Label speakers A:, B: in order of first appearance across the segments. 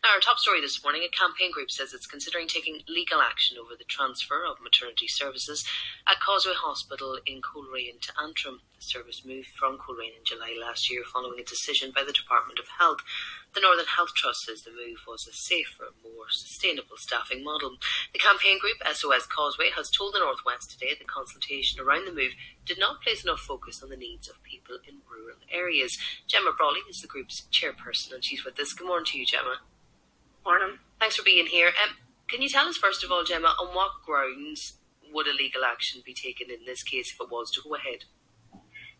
A: Our top story this morning, a campaign group says it's considering taking legal action over the transfer of maternity services at Causeway Hospital in Coleraine to Antrim. The service moved from Coleraine in July last year following a decision by the Department of Health. The Northern Health Trust says the move was a safer, more sustainable staffing model. The campaign group SOS Causeway has told the North West today the consultation around the move did not place enough focus on the needs of people in rural areas. Gemma Brolly is the group's chairperson and she's with us. Good morning to you, Gemma.
B: Morning.
A: Thanks for being here. Can you tell us, first of all, Gemma, on what grounds would a legal action be taken in this case if it was to go ahead?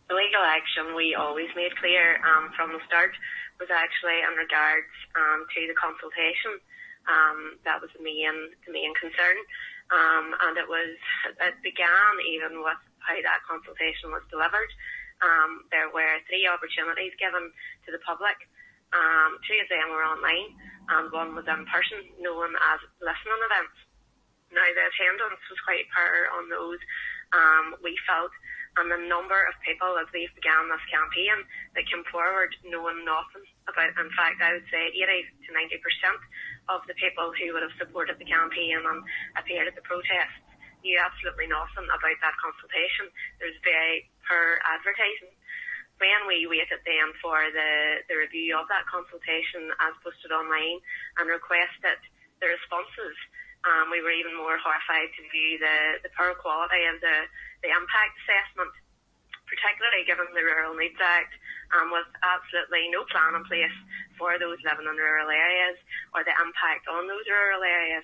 B: The legal action we always made clear from the start was actually in regards to the consultation. That was the main concern. And it began even with how that consultation was delivered. There were 3 opportunities given to the public. 2 of them were online and 1 was in person, known as listening events. Now, the attendance was quite poor on those, we felt, and the number of people as we began this campaign that came forward knowing nothing about, in fact, I would say 80 to 90% of the people who would have supported the campaign and appeared at the protests knew absolutely nothing about that consultation. There was very poor advertising. When we waited then for the review of that consultation as posted online and requested the responses, we were even more horrified to view the poor quality of the impact assessment, particularly given the Rural Needs Act, with absolutely no plan in place for those living in rural areas or the impact on those rural areas.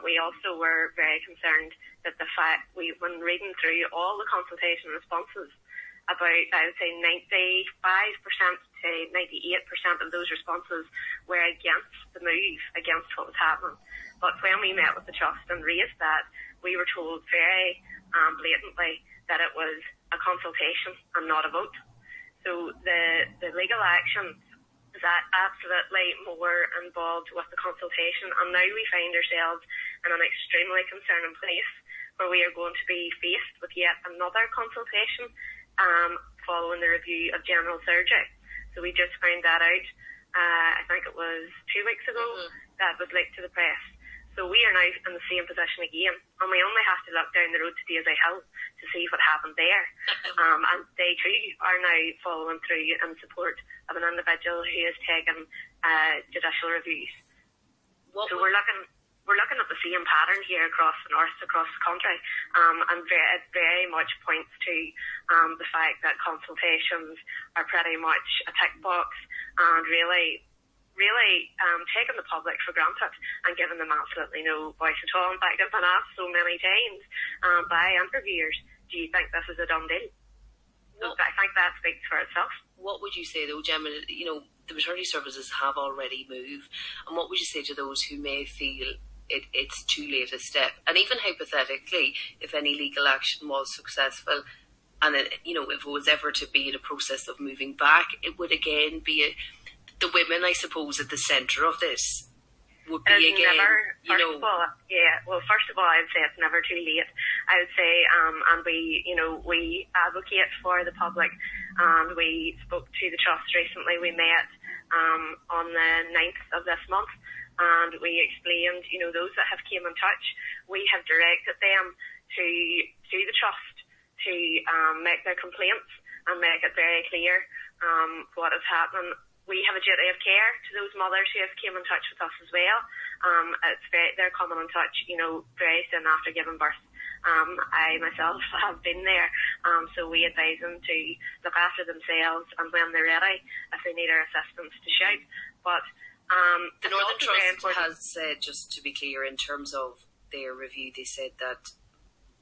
B: We also were very concerned that the fact when reading through all the consultation responses, about, I would say, 95% to 98% of those responses were against the move, against what was happening. But when we met with the Trust and raised that, we were told very blatantly that it was a consultation and not a vote. So the legal action is absolutely more involved with the consultation, and now we find ourselves in an extremely concerning place where we are going to be faced with yet another consultation following the review of general surgery. So we just found that out, I think it was 2 weeks ago, that was leaked to the press. So we are now in the same position again, and we only have to look down the road to Causeway Hill to see what happened there. And they too are now following through in support of an individual who has taken judicial reviews. So we're looking at the same pattern here across the north, across the country, and it very much points to the fact that consultations are pretty much a tick box and really taking the public for granted and giving them absolutely no voice at all. In fact, I've been asked so many times by interviewers, do you think this is a done deal? So I think that speaks for itself.
A: What would you say, though, Gemma? The maternity services have already moved, and what would you say to those who may feel it's too late a step? And even hypothetically, if any legal action was successful, and if it was ever to be in a process of moving back, it would again be the women, I suppose, at the centre of this. Would be again,
B: first of all, I would say it's never too late. I would say, and we advocate for the public, and we spoke to the Trust recently. We met on the 9th of this month, and we explained, those that have came in touch, we have directed them to the Trust to make their complaints and make it very clear what is happening. We have a duty of care to those mothers who have came in touch with us as well. They're coming in touch, very soon after giving birth. I myself have been there, so we advise them to look after themselves, and when they're ready, if they need our assistance, to shout. But
A: the Northern Trust has said, just to be clear, in terms of their review, they said that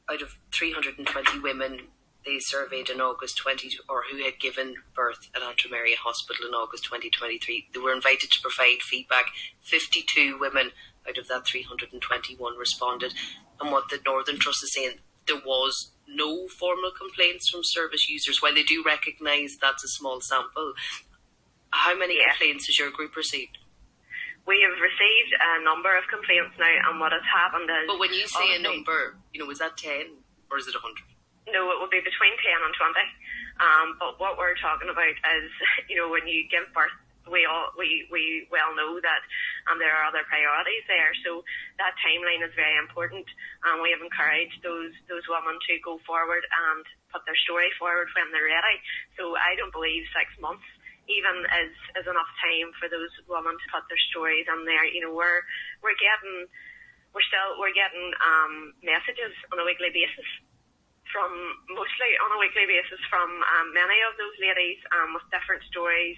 A: out of 320 women they surveyed in August or who had given birth at Aontú Hospital in August 2023, they were invited to provide feedback. 52 women out of that 321 responded, and what the Northern Trust is saying, there was no formal complaints from service users. While they do recognise that's a small sample, how many complaints has your group received?
B: We have received a number of complaints now, and what has happened is...
A: But when you say a number, is that 10 or is it 100?
B: No, it will be between 10 and 20. But what we're talking about is, when you give birth we well know that there are other priorities there. So that timeline is very important. We have encouraged those women to go forward and put their story forward when they're ready. So I don't believe 6 months even is enough time for those women to put their stories in there. You know, we're getting messages on a weekly basis from many of those ladies with different stories.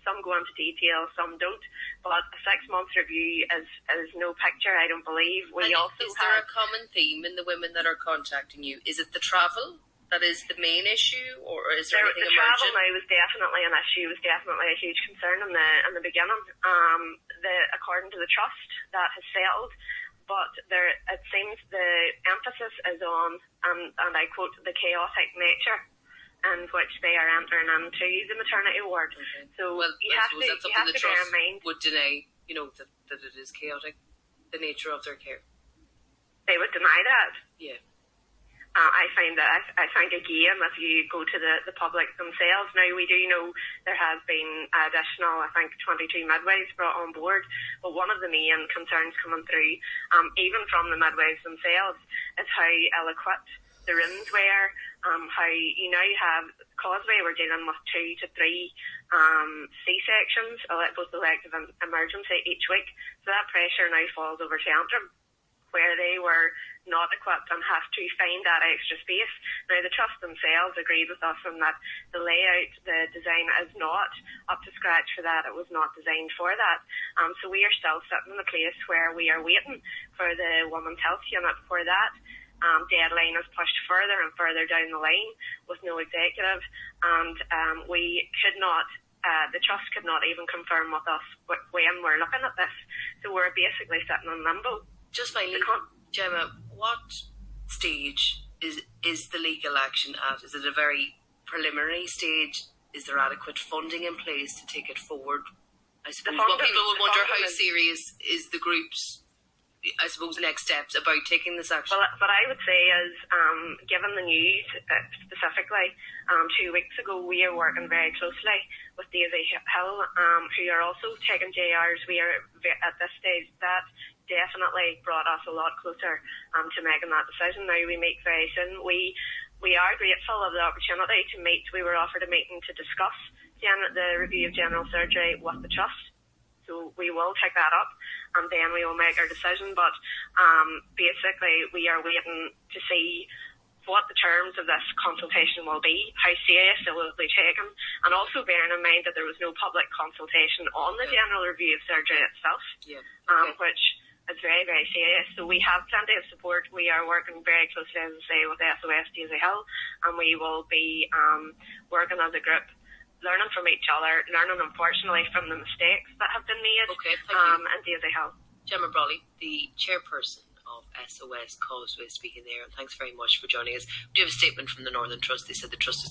B: Some go into detail, some don't. But a 6 month review is no picture, I don't believe.
A: Is there a common theme in the women that are contacting you? Is it the travel that is the main issue, or is there anything emerging?
B: The travel now was definitely an issue, was definitely a huge concern in the beginning. According to the trust, that has settled. But it seems the emphasis is on, and I quote, the chaotic nature in which they are entering into the maternity ward.
A: Okay.
B: So you
A: I
B: have to bear in mind,
A: would deny, that it is chaotic, the nature of their care.
B: They would deny that.
A: Yeah.
B: I think again, if you go to the public themselves, now we do know there has been additional, I think 22 midwives brought on board, but one of the main concerns coming through, even from the midwives themselves, is how ill-equipped the rooms were, how you now have Causeway, we're dealing with 2 to 3 C-sections, both elective and emergency each week, so that pressure now falls over to Aontú, where they were not equipped and have to find that extra space. Now, the Trust themselves agreed with us on that the layout, the design is not up to scratch for that. It was not designed for that. So we are still sitting in a place where we are waiting for the Women's Health Unit for that. Deadline is pushed further and further down the line with no executive, and we could not, the Trust could not even confirm with us when we're looking at this. So we're basically sitting in limbo.
A: Just finally, Gemma, what stage is the legal action at? Is it a very preliminary stage? Is there adequate funding in place to take it forward? I suppose what people will wonder, how serious is the group's, I suppose, next steps about taking this action?
B: Well, what I would say is, given the news specifically, 2 weeks ago, we are working very closely with Daisy Hill, who are also taking JRs. We are at this stage, that definitely brought us a lot closer to making that decision. Now we meet very soon. We are grateful of the opportunity to meet. We were offered a meeting to discuss the review of general surgery with the Trust. So we will take that up and then we will make our decision. But basically we are waiting to see what the terms of this consultation will be, how serious it will be taken, and also bearing in mind that there was no public consultation on the general review of surgery itself, which is very, very serious. So we have plenty of support. We are working very closely, as I say, with SOS Daisy Hill, and we will be working as a group, learning from each other, learning, unfortunately, from the mistakes that have been made in Daisy Hill.
A: Gemma Brolly, the chairperson of SOS Causeway, speaking there, and thanks very much for joining us. We do have a statement from the Northern Trust. They said the Trust is